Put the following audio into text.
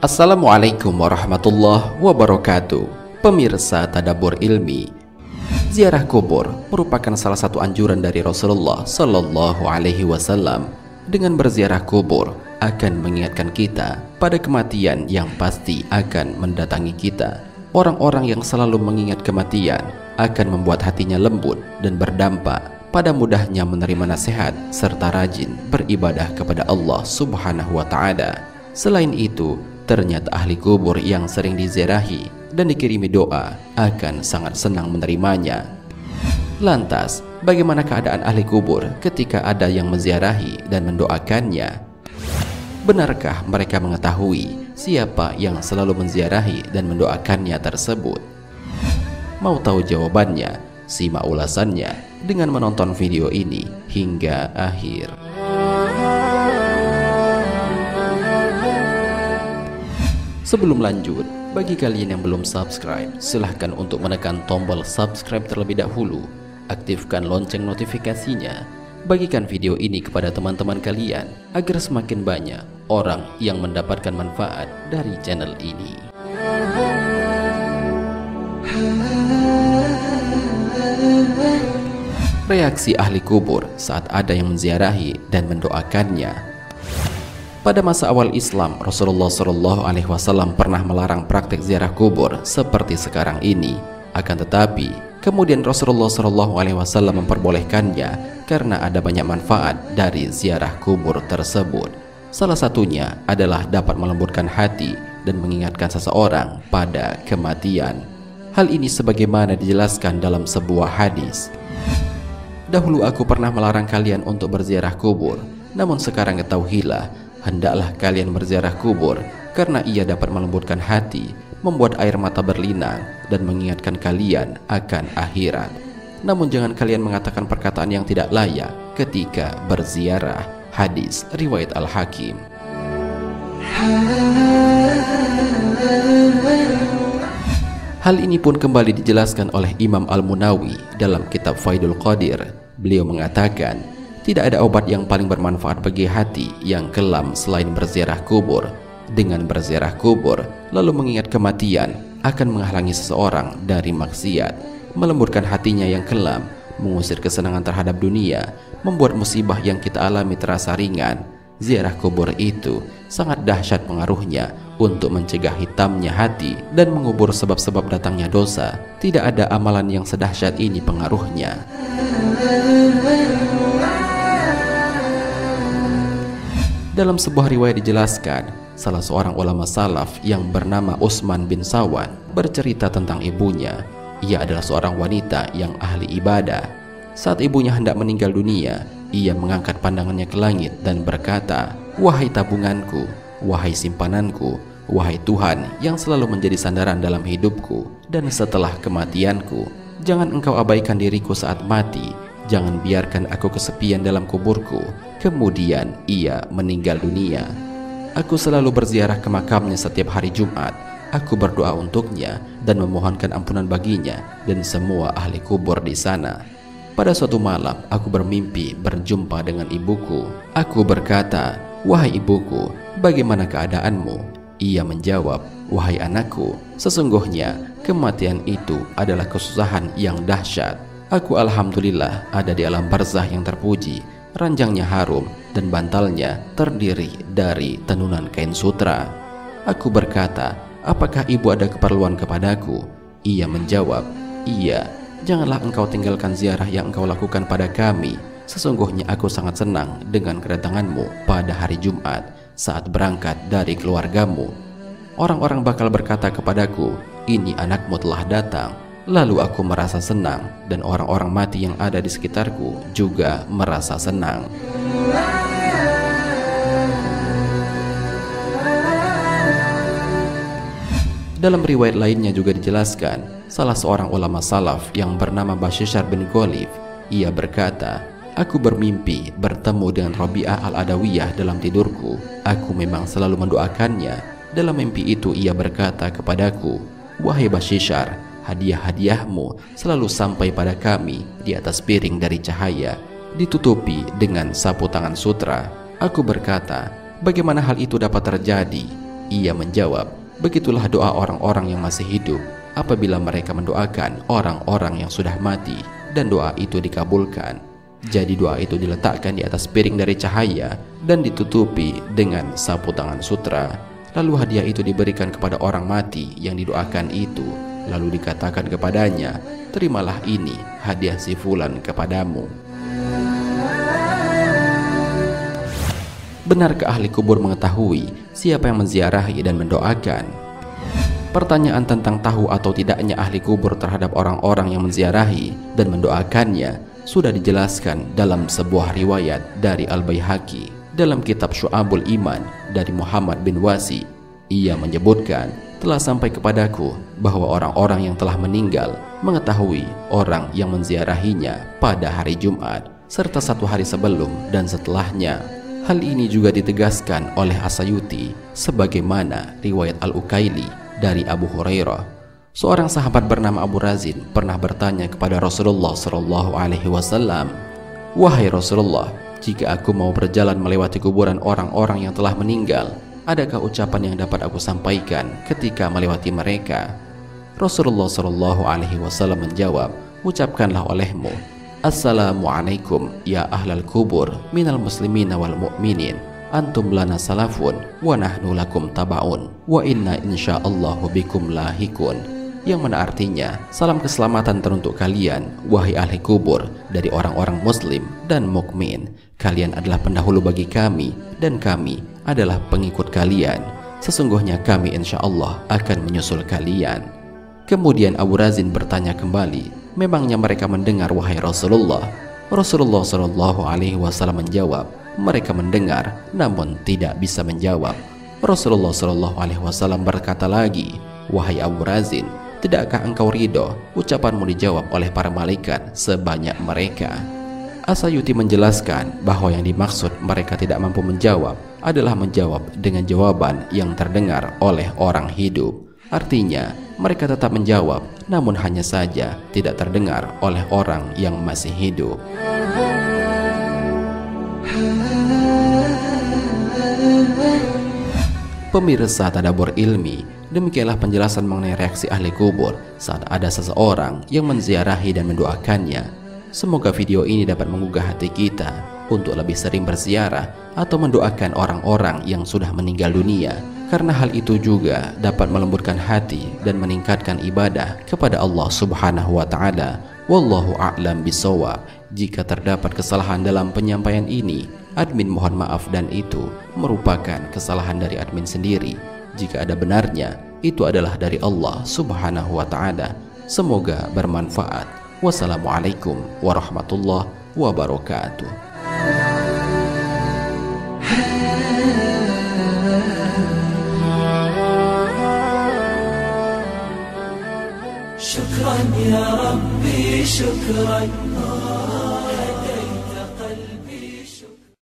Assalamualaikum warahmatullahi wabarakatuh. Pemirsa Tadabbur Ilmi, ziarah kubur merupakan salah satu anjuran dari Rasulullah Sallallahu Alaihi Wasallam. Dengan berziarah kubur akan mengingatkan kita pada kematian yang pasti akan mendatangi kita. Orang-orang yang selalu mengingat kematian akan membuat hatinya lembut dan berdampak pada mudahnya menerima nasihat serta rajin beribadah kepada Allah Subhanahu wa Ta'ala. Selain itu, ternyata ahli kubur yang sering diziarahi dan dikirimi doa akan sangat senang menerimanya. Lantas, bagaimana keadaan ahli kubur ketika ada yang menziarahi dan mendoakannya? Benarkah mereka mengetahui siapa yang selalu menziarahi dan mendoakannya tersebut? Mau tahu jawabannya? Simak ulasannya dengan menonton video ini hingga akhir. Sebelum lanjut, bagi kalian yang belum subscribe, silahkan untuk menekan tombol subscribe terlebih dahulu. Aktifkan lonceng notifikasinya. Bagikan video ini kepada teman-teman kalian agar semakin banyak orang yang mendapatkan manfaat dari channel ini. Reaksi ahli kubur saat ada yang menziarahi dan mendoakannya. Pada masa awal Islam, Rasulullah Shallallahu Alaihi Wasallam pernah melarang praktek ziarah kubur seperti sekarang ini. Akan tetapi, kemudian Rasulullah Shallallahu Alaihi Wasallam memperbolehkannya karena ada banyak manfaat dari ziarah kubur tersebut. Salah satunya adalah dapat melembutkan hati dan mengingatkan seseorang pada kematian. Hal ini sebagaimana dijelaskan dalam sebuah hadis. Dahulu aku pernah melarang kalian untuk berziarah kubur, namun sekarang ketahuilah, hendaklah kalian berziarah kubur karena ia dapat melembutkan hati, membuat air mata berlinang dan mengingatkan kalian akan akhirat. Namun jangan kalian mengatakan perkataan yang tidak layak ketika berziarah. Hadis riwayat Al-Hakim. Hal ini pun kembali dijelaskan oleh Imam Al-Munawi dalam kitab Faidul Qadir. Beliau mengatakan, tidak ada obat yang paling bermanfaat bagi hati yang kelam selain berziarah kubur. Dengan berziarah kubur, lalu mengingat kematian, akan menghalangi seseorang dari maksiat, melembutkan hatinya yang kelam, mengusir kesenangan terhadap dunia, membuat musibah yang kita alami terasa ringan. Ziarah kubur itu sangat dahsyat pengaruhnya untuk mencegah hitamnya hati dan mengubur sebab-sebab datangnya dosa. Tidak ada amalan yang sedahsyat ini pengaruhnya. Dalam sebuah riwayat dijelaskan, salah seorang ulama salaf yang bernama Utsman bin Sawan bercerita tentang ibunya. Ia adalah seorang wanita yang ahli ibadah. Saat ibunya hendak meninggal dunia, ia mengangkat pandangannya ke langit dan berkata, "Wahai tabunganku, wahai simpananku, wahai Tuhan yang selalu menjadi sandaran dalam hidupku dan setelah kematianku, jangan engkau abaikan diriku saat mati. Jangan biarkan aku kesepian dalam kuburku." Kemudian ia meninggal dunia. Aku selalu berziarah ke makamnya setiap hari Jumat. Aku berdoa untuknya dan memohonkan ampunan baginya dan semua ahli kubur di sana. Pada suatu malam aku bermimpi berjumpa dengan ibuku. Aku berkata, "Wahai ibuku, bagaimana keadaanmu?" Ia menjawab, "Wahai anakku, sesungguhnya kematian itu adalah kesusahan yang dahsyat. Aku alhamdulillah ada di alam barzah yang terpuji. Ranjangnya harum dan bantalnya terdiri dari tenunan kain sutra." Aku berkata, "Apakah ibu ada keperluan kepadaku?" Ia menjawab, "Iya, janganlah engkau tinggalkan ziarah yang engkau lakukan pada kami. Sesungguhnya aku sangat senang dengan kedatanganmu pada hari Jumat saat berangkat dari keluargamu. Orang-orang bakal berkata kepadaku, 'Ini anakmu telah datang.' Lalu aku merasa senang dan orang-orang mati yang ada di sekitarku juga merasa senang." Dalam riwayat lainnya juga dijelaskan, salah seorang ulama salaf yang bernama Bashishar bin Ghalib, ia berkata, "Aku bermimpi bertemu dengan Rabi'ah al-Adawiyah dalam tidurku. Aku memang selalu mendoakannya. Dalam mimpi itu ia berkata kepadaku, 'Wahai Bashishar, hadiah-hadiahmu selalu sampai pada kami di atas piring dari cahaya, ditutupi dengan sapu tangan sutra. Aku berkata, bagaimana hal itu dapat terjadi? Ia menjawab, begitulah doa orang-orang yang masih hidup apabila mereka mendoakan orang-orang yang sudah mati dan doa itu dikabulkan. Jadi doa itu diletakkan di atas piring dari cahaya dan ditutupi dengan sapu tangan sutra. Lalu hadiah itu diberikan kepada orang mati yang didoakan itu. Lalu dikatakan kepadanya, terimalah ini hadiah si fulan kepadamu. Benarkah ahli kubur mengetahui siapa yang menziarahi dan mendoakan? Pertanyaan tentang tahu atau tidaknya ahli kubur terhadap orang-orang yang menziarahi dan mendoakannya sudah dijelaskan dalam sebuah riwayat dari Al-Baihaqi dalam kitab Syu'abul Iman dari Muhammad bin Wasi. Ia menyebutkan, telah sampai kepadaku bahwa orang-orang yang telah meninggal mengetahui orang yang menziarahinya pada hari Jumat serta 1 hari sebelum dan setelahnya. Hal ini juga ditegaskan oleh As-Sayuti sebagaimana riwayat Al-Ukaili dari Abu Hurairah. Seorang sahabat bernama Abu Razin pernah bertanya kepada Rasulullah SAW, "Wahai Rasulullah, jika aku mau berjalan melewati kuburan orang-orang yang telah meninggal, adakah ucapan yang dapat aku sampaikan ketika melewati mereka?" Rasulullah SAW menjawab, "Ucapkanlah olehmu, Assalamualaikum ya ahlal kubur minal muslimina wal mu'minin, antum lana salafun wa nahnu lakum tabaun wa inna insyaallahu bikum lahikun." Yang mana artinya, salam keselamatan teruntuk kalian wahai ahli kubur dari orang-orang muslim dan mukmin. Kalian adalah pendahulu bagi kami dan kami adalah pengikut kalian. Sesungguhnya kami insyaallah akan menyusul kalian. Kemudian Abu Razin bertanya kembali, memangnya mereka mendengar wahai Rasulullah? Rasulullah SAW menjawab, mereka mendengar namun tidak bisa menjawab. Rasulullah SAW berkata lagi, wahai Abu Razin, tidakkah engkau ridho ucapanmu dijawab oleh para malaikat sebanyak mereka? As-Sayuti menjelaskan bahwa yang dimaksud mereka tidak mampu menjawab adalah menjawab dengan jawaban yang terdengar oleh orang hidup. Artinya, mereka tetap menjawab, namun hanya saja tidak terdengar oleh orang yang masih hidup. Pemirsa Tadabbur Ilmi, demikianlah penjelasan mengenai reaksi ahli kubur saat ada seseorang yang menziarahi dan mendoakannya. Semoga video ini dapat menggugah hati kita untuk lebih sering berziarah atau mendoakan orang-orang yang sudah meninggal dunia, karena hal itu juga dapat melembutkan hati dan meningkatkan ibadah kepada Allah Subhanahu wa Ta'ala. Wallahu a'lam bishawab. Jika terdapat kesalahan dalam penyampaian ini, admin mohon maaf dan itu merupakan kesalahan dari admin sendiri. Jika ada benarnya, itu adalah dari Allah Subhanahu wa Ta'ala. Semoga bermanfaat. Wassalamualaikum warahmatullahi wabarakatuh. شكرا يا ربي شكرا